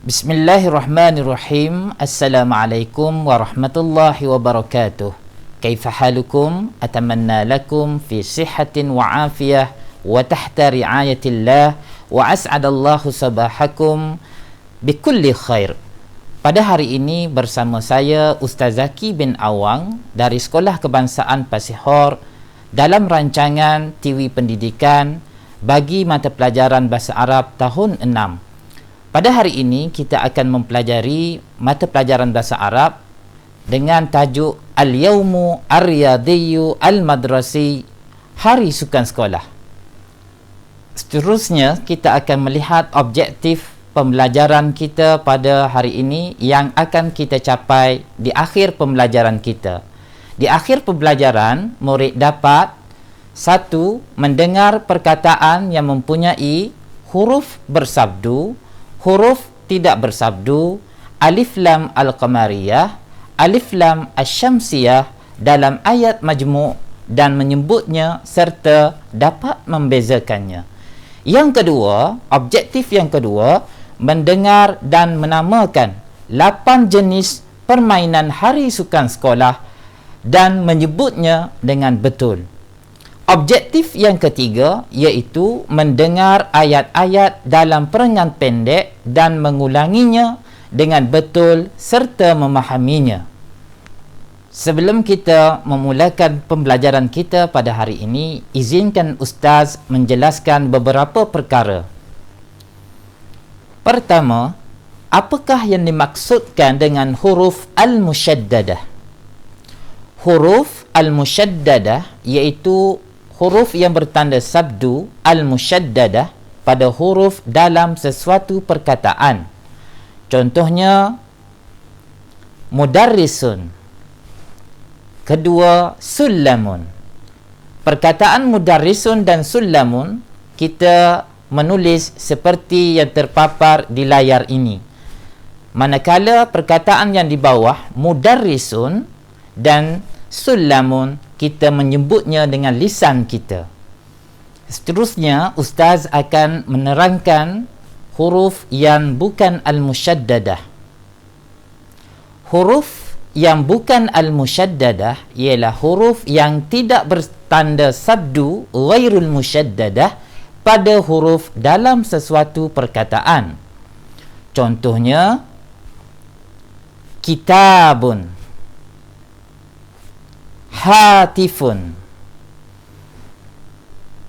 Bismillahirrahmanirrahim. Assalamualaikum warahmatullahi wabarakatuh. Kaifa halukum? Atamanna lakum fi sihatin wa afiyah wa tahta riayatillah wa as'adallahu sabahakum bikulli khair. Pada hari ini bersama saya Ustaz Zaki bin Awang dari Sekolah Kebangsaan Pasihor dalam rancangan TV Pendidikan bagi mata pelajaran Bahasa Arab tahun 6. Pada hari ini kita akan mempelajari mata pelajaran Bahasa Arab dengan tajuk Al-Yawmu Ar-Riyadiyyu Al-Madrasi, Hari Sukan Sekolah. Seterusnya kita akan melihat objektif pembelajaran kita pada hari ini yang akan kita capai di akhir pembelajaran kita. Di akhir pembelajaran, murid dapat 1. Mendengar perkataan yang mempunyai huruf bersabdu, huruf tidak bersabdu, alif lam al-qamariyah, alif lam asy-syamsiyah dalam ayat majmu' dan menyebutnya serta dapat membezakannya. Yang kedua, objektif yang kedua, mendengar dan menamakan 8 jenis permainan hari sukan sekolah dan menyebutnya dengan betul. Objektif yang ketiga iaitu mendengar ayat-ayat dalam perengan pendek dan mengulanginya dengan betul serta memahaminya. Sebelum kita memulakan pembelajaran kita pada hari ini, izinkan Ustaz menjelaskan beberapa perkara. Pertama, apakah yang dimaksudkan dengan huruf al-musyaddadah? Huruf al-musyaddadah iaitu huruf yang bertanda sabdu al-musyaddadah pada huruf dalam sesuatu perkataan. Contohnya mudarrisun. Kedua, sullamun. Perkataan mudarrisun dan sullamun kita menulis seperti yang terpapar di layar ini. Manakala perkataan yang di bawah mudarrisun dan sullamun kita menyebutnya dengan lisan kita. Seterusnya Ustaz akan menerangkan huruf yang bukan al-musyaddadah. Huruf yang bukan al-musyaddadah ialah huruf yang tidak bertanda sabdu ghairul musyaddadah pada huruf dalam sesuatu perkataan. Contohnya kitabun, hatifun.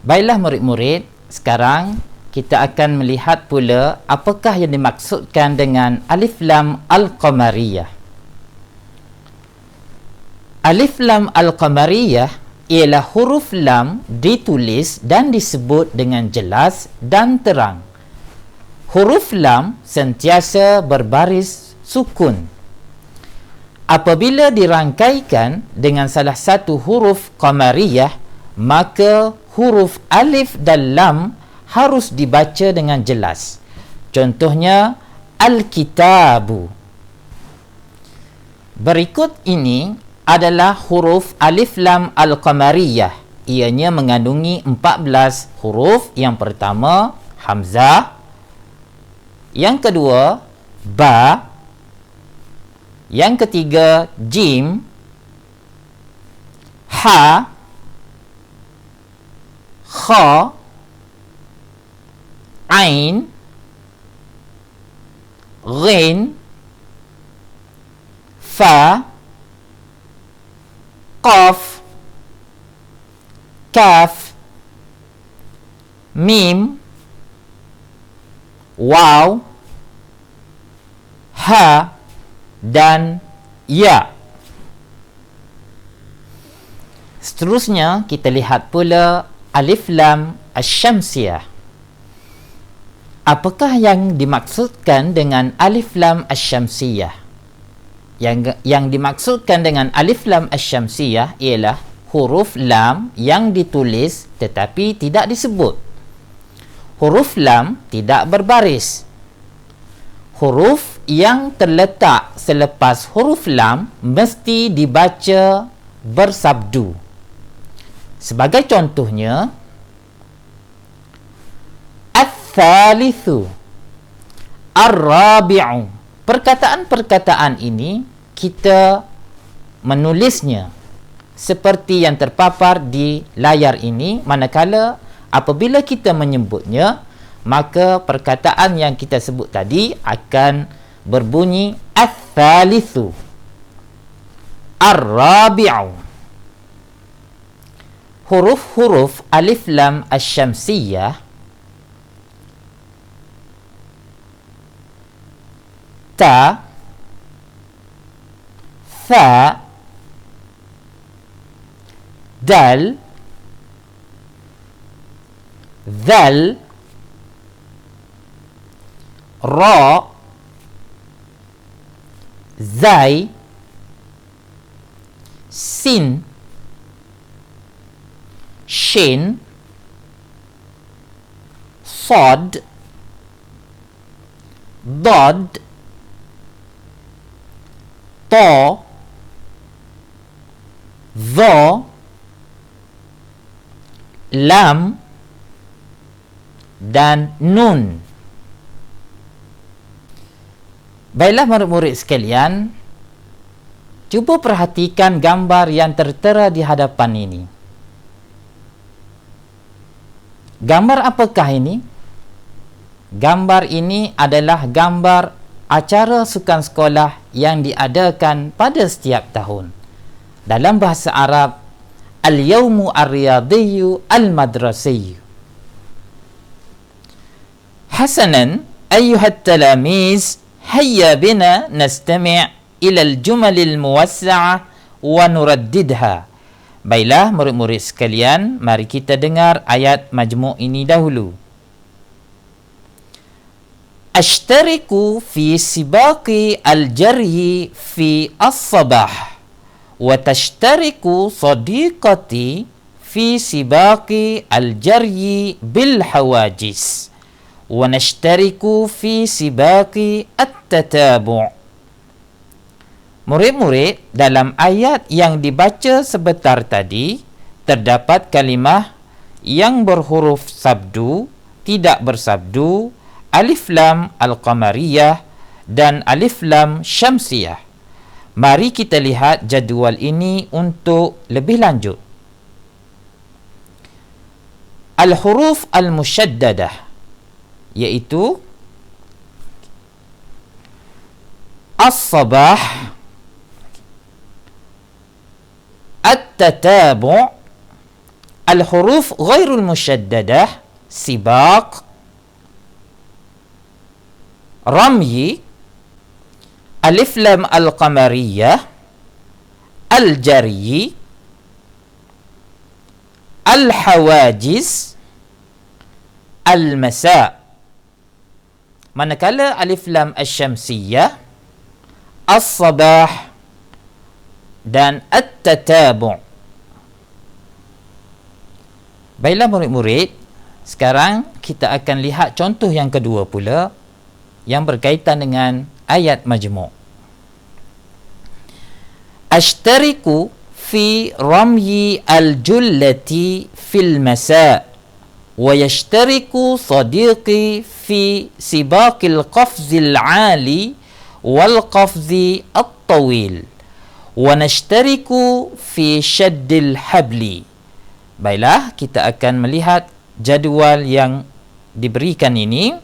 Baiklah murid-murid, sekarang kita akan melihat pula apakah yang dimaksudkan dengan alif lam al-qamariyah. Alif lam al-qamariyah ialah huruf lam ditulis dan disebut dengan jelas dan terang. Huruf lam sentiasa berbaris sukun. Apabila dirangkaikan dengan salah satu huruf qamariyah, maka huruf alif dan lam harus dibaca dengan jelas. Contohnya al-kitabu. Berikut ini adalah huruf alif lam al-qamariyah. Ianya mengandungi 14 huruf. Yang pertama hamzah, yang kedua ba, yang ketiga jim, ha, kha, ain, ghin, fa, qaf, kaf, mim, waw, ha dan ya. Seterusnya kita lihat pula alif lam asy-syamsiyah. Apakah yang dimaksudkan dengan alif lam asy-syamsiyah? Yang dimaksudkan dengan alif lam asy-syamsiyah ialah huruf lam yang ditulis tetapi tidak disebut. Huruf lam tidak berbaris. Huruf yang terletak selepas huruf lam mesti dibaca bersabdu. Sebagai contohnya, Ats-tsalitsu. Ar-rabi'u. Perkataan-perkataan ini kita menulisnya seperti yang terpapar di layar ini, manakala apabila kita menyebutnya, maka perkataan yang kita sebut tadi akan berbunyi ats-tsalitsu, ar-rabi'u. Huruf-huruf alif lam asy-syamsiyah ta, tha, dal, zal, ra, zai, sin, shin, sad, dad, ta, dha, lam dan nun. Baiklah murid-murid sekalian, cuba perhatikan gambar yang tertera di hadapan ini. Gambar apakah ini? Gambar ini adalah gambar acara sukan sekolah yang diadakan pada setiap tahun. Dalam bahasa Arab, Al-Yawmu Ar-Riyadiyyu Al-Madrasiyyu. Hasanan, ayyuhat talamiz, hayya bina nastami' ila al-jumal al-muwassa'ah wa nuraddidha. Baiklah murid-murid sekalian, mari kita dengar ayat majmu' ini dahulu. Ashtariku fi sibaqi al-jaryi fi as-sabah wa tashtariku sadiqati fi sibaqi al-jaryi bil hawajis wa nashtariku fi sibaqi at-tatabu'. Murid-murid, dalam ayat yang dibaca sebentar tadi terdapat kalimah yang berhuruf sabdu, tidak bersabdu, alif lam al-qamariyah dan alif lam syamsiyah. Mari kita lihat jadual ini untuk lebih lanjut. Al-huruf al-musyaddadah, iaitu as-sabah, at-tatabu', al-huruf ghairul musyaddadah, sibaq, ramyi, alif lam al-qamariyah, al-jaryi, al-hawajiz, al-masa'. Manakala alif lam asy-syamsiyah, as-sabah dan at-tatabu'. Baiklah murid-murid, sekarang kita akan lihat contoh yang kedua pula yang berkaitan dengan ayat majmu'. Ashtariku fi ramyi al-jullati fil masa' wa yashtariku sadiqi fi sibaqil qafzil 'ali wal qafzi at-tawil wa nashtariku fi shaddil habli. Baiklah, kita akan melihat jadual yang diberikan ini.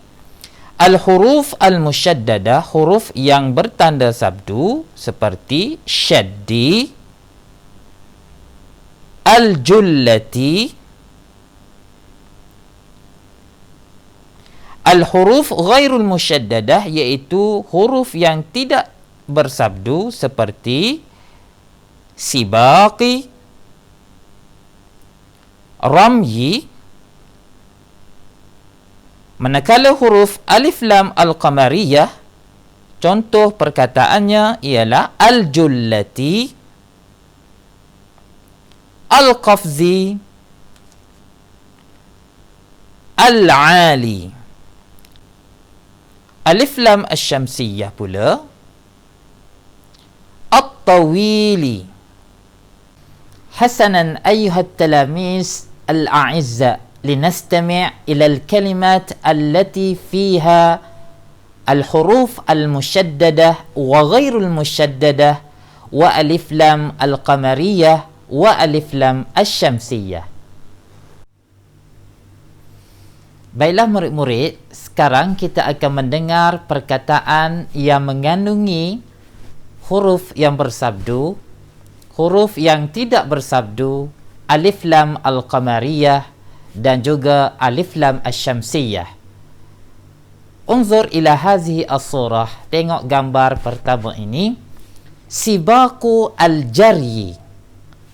Al-huruf al-musyaddadah, huruf yang bertanda sabdu seperti syaddi, al-jullati. Al-huruf ghairul musyaddadah, iaitu huruf yang tidak bersabdu seperti sibaqi, ramyi. Manakala huruf alif lam al-qamariyah, contoh perkataannya ialah al-jullati, al-qafzi, al-ali. Alif lam asy-syamsiyah pula, at-tawili. Hasanan ayyuhat talamiz al-a'izza, linastami' ila al-kalimat allati fiha al-huruf al-musyaddadah wa ghairul musyaddadah wa alif lam al-qamariyah wa alif lam asy-syamsiyah. Baiklah murid-murid, sekarang kita akan mendengar perkataan yang mengandungi huruf yang bersabdu, huruf yang tidak bersabdu, alif lam al-qamariyah dan juga alif lam asy-syamsiyah. Unzur ila hazihi as-surah. Tengok gambar pertama ini. Sibaku al-jaryi.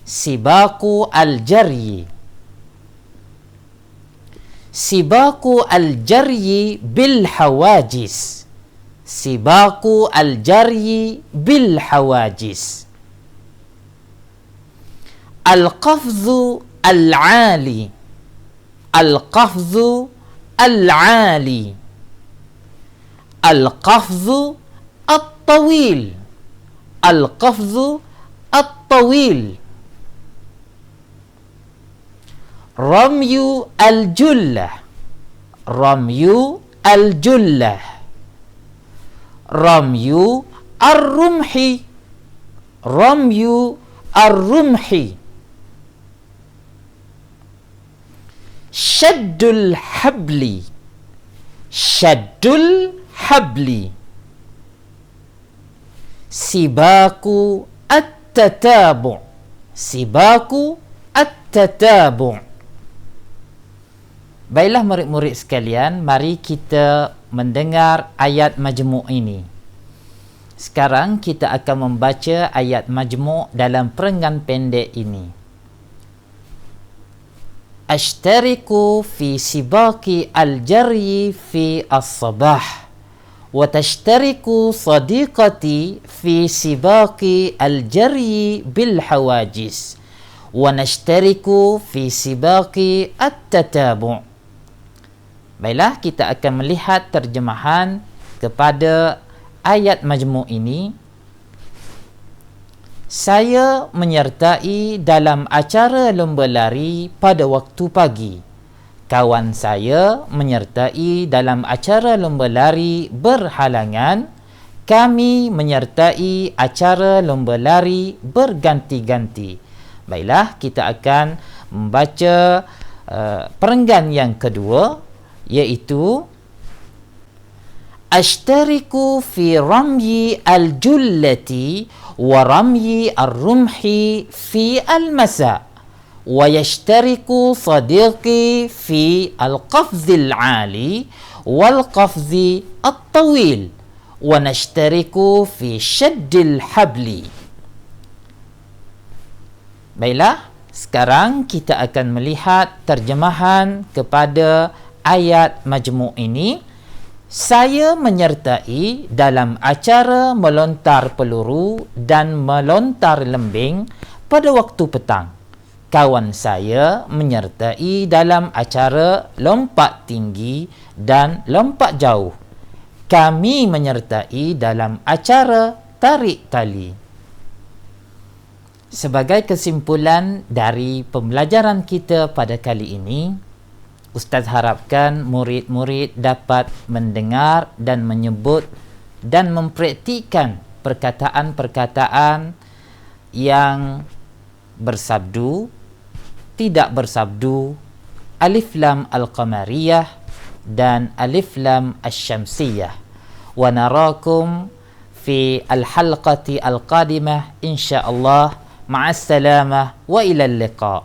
Sibaku al-jaryi. Sibaku al-jaryi bil hawajis. Sibaku al-jaryi bil hawajis. Al-qafzu al-ali. Al-qafzu al-ali. Al-qafzu at-tawil. Al-qafzu at-tawil. Ramyu al-jullah. Ramyu al-jullah. Ramyu ar-rumhi. Ramyu ar-rumhi. Shaddul habli. Shaddul habli. Sibaku at-tatabu'. Sibaku at-tatabu'. Baiklah murid-murid sekalian, mari kita mendengar ayat majmu' ini. Sekarang kita akan membaca ayat majmu' dalam perenggan pendek ini. Ashtariku fi sibaki al-jaryi fi as-sabah. وتشترك صديقتي في سباق الجري بالحواجز ونشترك في سباق التتابع. Baiklah, kita akan melihat terjemahan kepada ayat majmu' ini. Saya menyertai dalam acara lomba lari pada waktu pagi. Kawan saya menyertai dalam acara lomba lari berhalangan. Kami menyertai acara lomba lari berganti-ganti. Baiklah, kita akan membaca perenggan yang kedua, iaitu Ashtariku fi ramyi al-jullati wa ramyi ar-rumhi fi al-masa' ويشترك صديقي في القفز العالي والقفز الطويل ونشترك في شد الحبل. Baiklah, sekarang kita akan melihat terjemahan kepada ayat majmu' ini. Saya menyertai dalam acara melontar peluru dan melontar lembing pada waktu petang. Kawan saya menyertai dalam acara lompat tinggi dan lompat jauh. Kami menyertai dalam acara tarik tali. Sebagai kesimpulan dari pembelajaran kita pada kali ini, Ustaz harapkan murid-murid dapat mendengar dan menyebut dan mempraktikkan perkataan-perkataan yang bersabdu, tidak bersabdu, alif lam al-qamariyah dan alif lam asy-syamsiyah. Wa narakum fi al-halqati al-qadimah insyaallah. Ma'as salamah wa ila al-liqa.